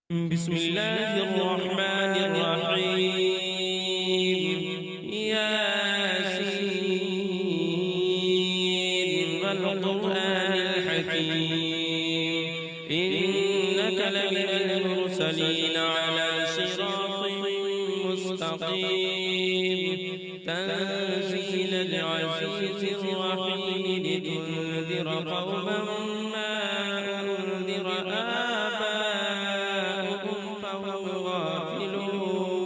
بسم الله الرحمن الرحيم. ياسين والقرآن الحكيم إنك لمن المرسلين على صراط مستقيم تنزيل العزيز الرحيم لتنذر قوما ما أنذر آباؤهم فهم غافلون.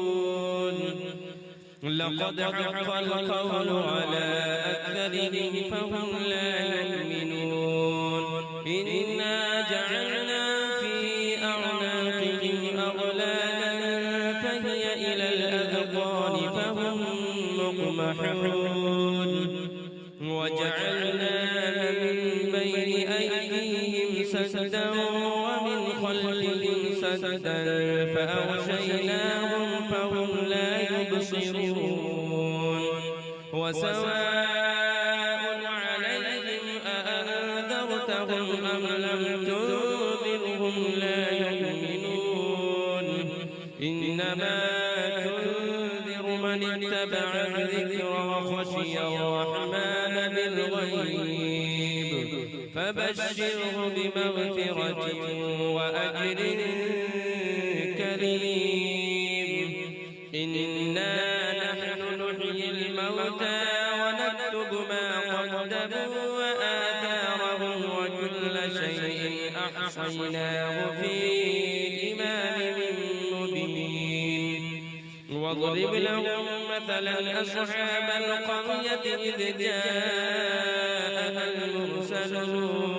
لقد حق القول على أكثرهم فهم لا يؤمنون. إنا جعلنا في أعناقهم أغلالا فهي إلى الأذقان فهم مقمحون. وجعلنا من بين أيديهم سدا ومن خلفهم سدا فأغشيناهم فهم لا يبصرون. وسواء عليهم أأنذرتهم أم لم تنذرهم لا يؤمنون. إنما تنذر من اتبع الذكر وخشي الرحمن بالغيب فبشره بمغفرة وأجر كريم. إنا نحن نحيي الموتى ونكتب ما قدموا وآثارهم وكل شيء أحصيناه في إمام مبين. واضرب لهم مثلا أصحاب القرية إذ جاءها المرسلون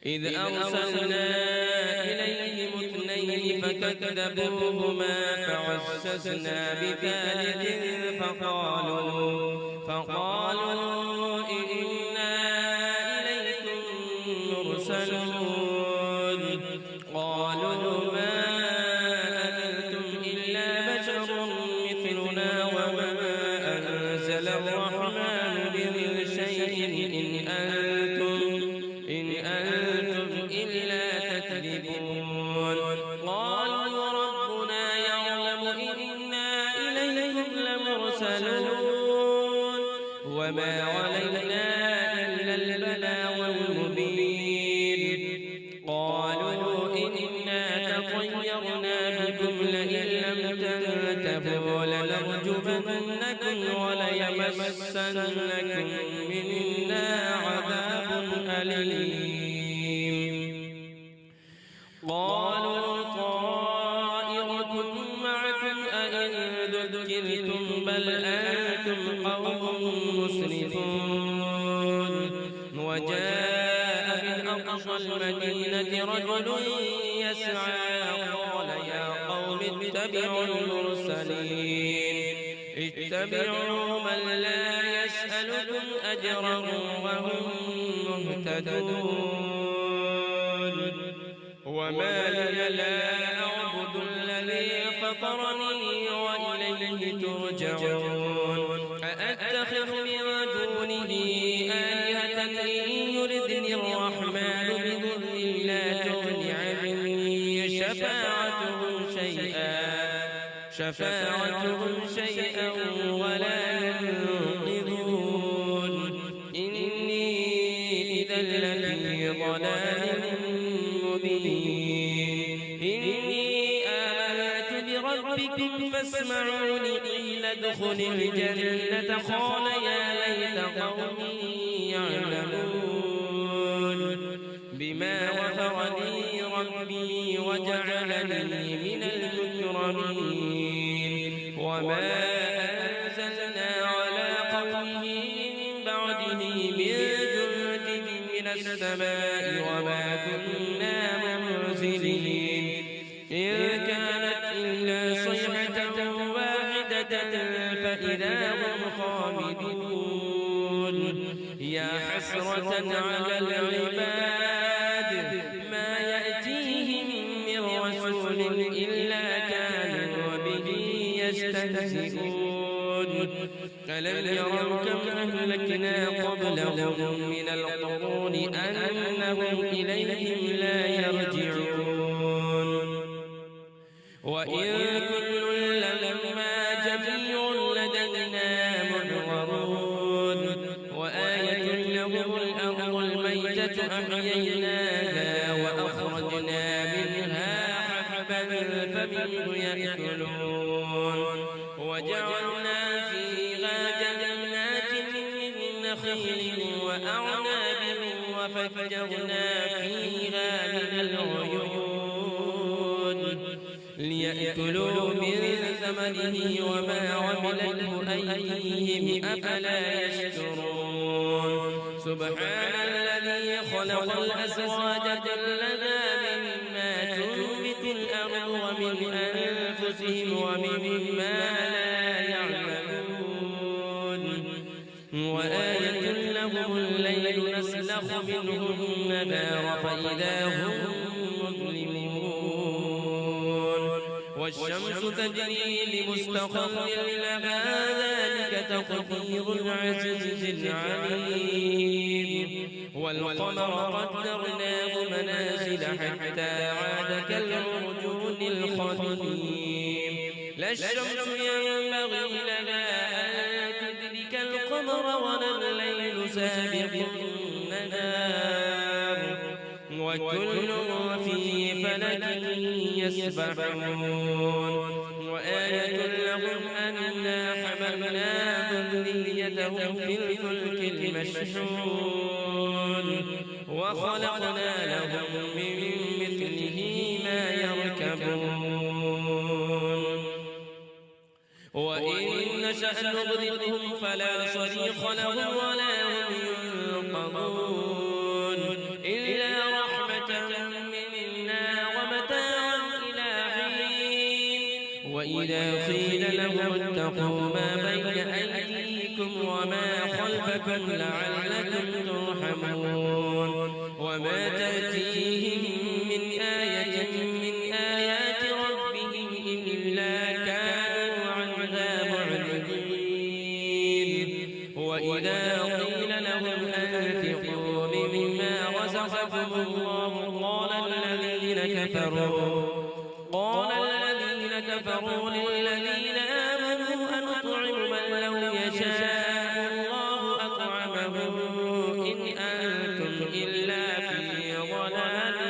إذ أرسلنا إليهم اثنين فكذبوهما فعززنا بثالث فقالوا إنا إليكم مرسلون. قالوا ما أنتم إلا بشر مثلنا وما أنزل الرحمن من شيء إن أنتم إلا تكذبون. قالوا ربنا يعلم إنا إليكم لمرسلون وما علينا إلا البلاغ المبين. قالوا إنا تطيرنا بكم لئن لم تنتهوا لنرجمنكم وليمسنكم منا عذاب أليم. قالوا طائركم معكم أئن ذكرتم بل أنتم قوم مسرفون. وجاء من أقصى المدينة رجل يسعى قال يا قوم اتبعوا المرسلين اتبعوا من لا يسألكم أجرا وهم مهتدون. وما لي لا أعبد الذي فطرني وإليه ترجعون. أأتخذ من دونه آلهة إن يردني الرحمن بضر لا تغن عني شفاعتهم شيئا ولا ينقذون. إني إذا لفي ضلال مبين. إني آمنت بربكم فاسمعوني قيل ادخل الجنة قال يا ليت قومي يعلمون بما غفر لي ربي وجعلني من المكرمين. وما أنزلنا على قومه من بعده من جند من السماء وما كنا منزلين. إن كانت إلا صيحة واحدة فإذا هم خامدون. يا حسرة على العباد ما يأتيهم من رسول إلا كانوا به يستهزئون. ألم يروا كم أهلكنا قبلهم من القرون أنهم إليهم لا يرجعون. وإن كل لما جميع لدينا محضرون وآية لهم الأرض الميتة أحييناها وأخرجنا منها حبا فمنه يأكلون وجعلنا فيها جنات من نخيل وأعناب وفجرنا فيها من العيون ليأكلوا من ثمره وما عملته أيديهم أفلا يشكرون سبحان الذي خلق الأزواج كلها مما تنبت الأرض ومن أنفسهم ومما لا يعلمون وآية لهم الليل نسلخ منه النهار فإذا هم مظلمون والشمس تجري لمستقر لها ذلك تقدير العزيز العليم والقمر قدرناه منازل حتى عاد كالعرجون القديم لا الشمس ينبغي لها أن تدرك القمر ولا الليل سابق النهار وكل في فلك يسبحون وآية لهم أنا حملنا ذريتهم في الفلك المشحون وخلقنا لهم من مثله ما يركبون وإن نشأ نغرقهم فلا صريخ لهم ولا هم ينقذون إلا رحمة منا ومتاعا إلى حين وإذا قيل لهم اتقوا ما بين أيديكم وما خلفكم لعلكم ترحمون وما تأتيهم من آية من آيات ربهم إلا كانوا عنها معرضين وإذا قيل لهم أنفقوا مما رزقكم الله قال الذين كفروا للذين آمنوا أنطعم من لو يشاء الله أطعمه إن أنتم إلا في ضلال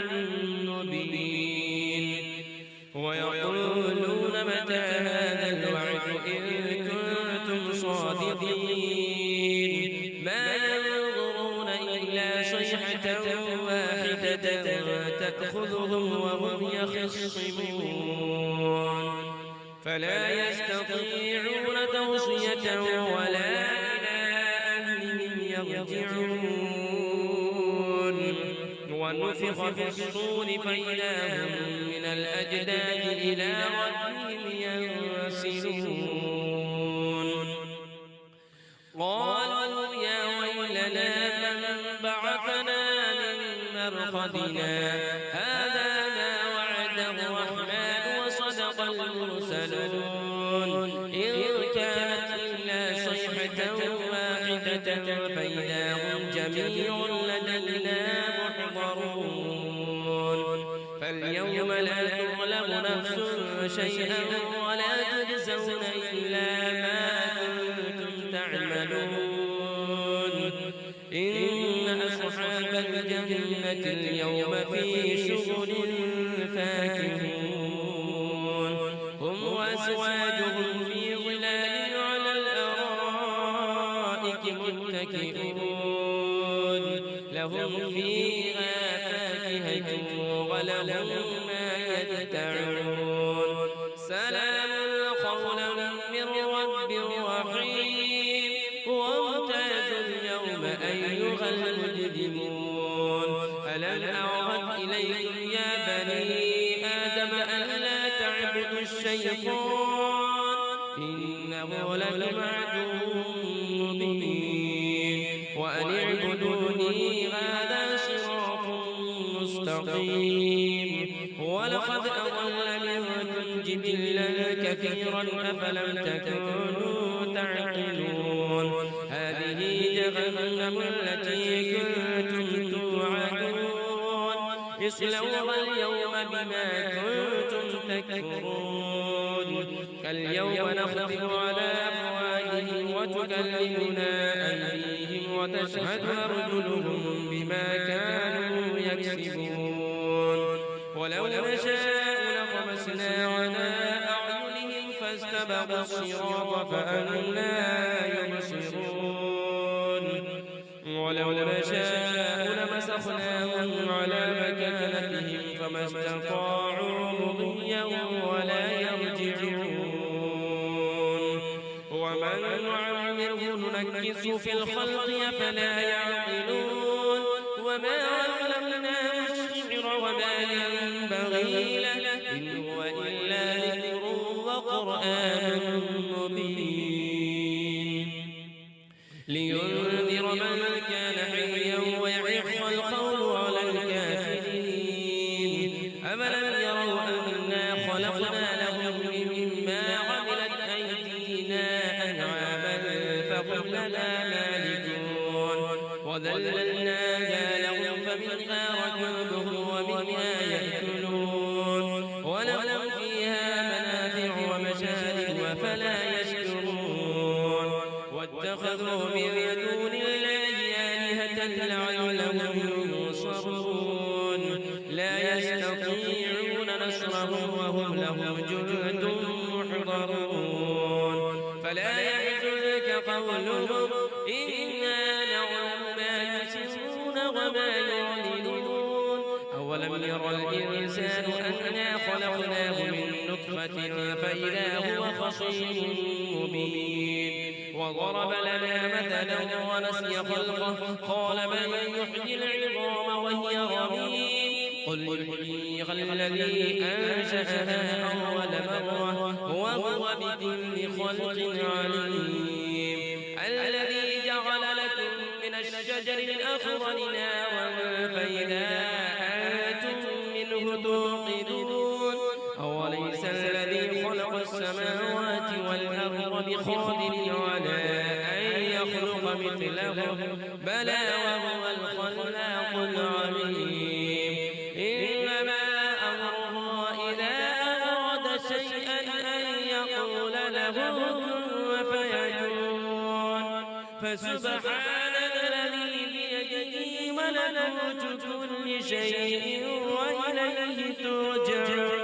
مبين ويقولون متى هذا الوعد إن كنتم صادقين ما ينظرون إلا صيحة واحدة تأخذهم وهم يخصمون فلا يستطيعون توصية ولا إلى أهلهم يرجعون ونفخ في الصور فإذا هم من الأجداث إلى ربهم ينسلون قالوا يا ويلنا من بعثنا من مرقدنا هذا ما وعد الرحمن وصدق المرسلون إن كانت إلا صيحة واحدة فإذا هم جميع لدينا محضرون فاليوم لا تظلم نفس شيئا ولا تجزون إلا ما كنتم تعملون إن أصحاب الجنة اليوم في شغل فاكهون هم وأزواجهم في ظلال على الأرائك متكئون لهم فيها فاكهة ولهم ما يدعون سلام قولا من رب رحيم وامتازوا اليوم أيها المجرمون ألم أعهد إليكم يا بني آدم ألا تعبدوا الشيطان إنه لكم عدو مبين وأن اعبدوني هذا صراط مستقيم ولقد أضل منكم جبلا كثيرا أفلم تكونوا تعقلون هذه جهنم التي كنتم توعدون اصلوها اليوم بما كنتم تكفرون فاليوم نختم على أفواههم وتكلمنا أيديهم وتشهد أرجلهم بما كانوا يكسبون ولو نشاء لطمسنا على أعينهم فاستبقوا الصراط فأنى يبصرون ولو نشاء لمسخناهم على مكانتهم فما استطاعوا مضيا ولا يرجعون ومن نعمره ننكسه في الخلق أفلا يعقلون وما علمناه الشعر وما ينبغي له إن هو إلا ذكر وقرآن مبين لينذر من كان حيا ويحق القول على الكافرين أفلم يروا أنا خلقنا لهم مما عملت أيدينا أنعاما فهم لنا مالكون وذللناها لهم فمنها ركوبهم ومنها يأكلون ولهم فيها منافع ومشارب أفلا يشكرون واتخذوا من دون الله آلهة لعلهم ينصرون لا يستطيعون نصرهم وهم لهم جند محضرون فلا يحزنك قولهم إنا نعلم ما يسرون وما يعلنون أولم يرى الإنسان أنا خلقناه من نطفة فإذا هو خصيم مبين وضرب لنا مثلا ونسي خلقه قال من يحيي العظام وهي رميم قل يحييها الذي أنشأها أول مرة وهو بكل خلق عليم الذي جعل لكم من الشجر الأخضر نارا فإذا أنتم منه توقدون أوليس الذي خلق السماوات والأرض بقادر على أن يخلق مثلهم بلى وهو الخلاق العليم إنما أمره إذا أراد شيئا أن يقول له كن فيكون فسبحان الذي بيده ملكوت كل شيء وإليه ترجعون